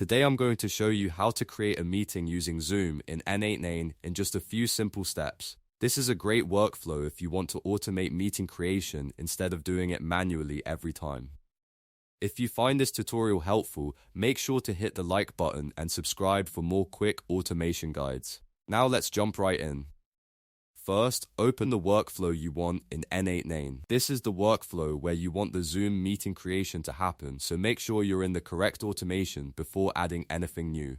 Today I'm going to show you how to create a meeting using Zoom in N8n in just a few simple steps. This is a great workflow if you want to automate meeting creation instead of doing it manually every time. If you find this tutorial helpful, make sure to hit the like button and subscribe for more quick automation guides. Now let's jump right in. First, open the workflow you want in N8n. This is the workflow where you want the Zoom meeting creation to happen, so make sure you're in the correct automation before adding anything new.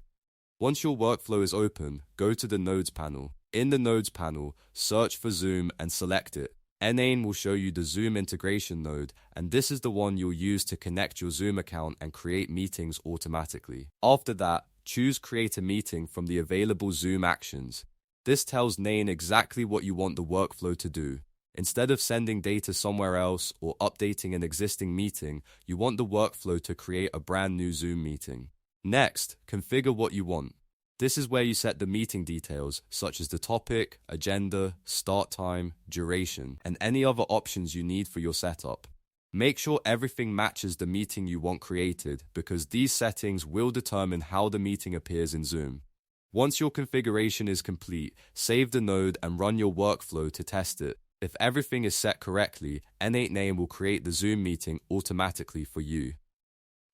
Once your workflow is open, go to the Nodes panel. In the Nodes panel, search for Zoom and select it. N8n will show you the Zoom integration node, and this is the one you'll use to connect your Zoom account and create meetings automatically. After that, choose Create a Meeting from the available Zoom actions. This tells N8n exactly what you want the workflow to do. Instead of sending data somewhere else or updating an existing meeting, you want the workflow to create a brand new Zoom meeting. Next, configure what you want. This is where you set the meeting details, such as the topic, agenda, start time, duration, and any other options you need for your setup. Make sure everything matches the meeting you want created, because these settings will determine how the meeting appears in Zoom. Once your configuration is complete, save the node and run your workflow to test it. If everything is set correctly, N8n will create the Zoom meeting automatically for you.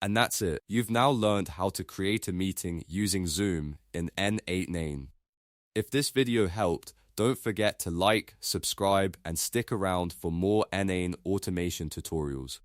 And that's it. You've now learned how to create a meeting using Zoom in N8n. If this video helped, don't forget to like, subscribe, and stick around for more N8n automation tutorials.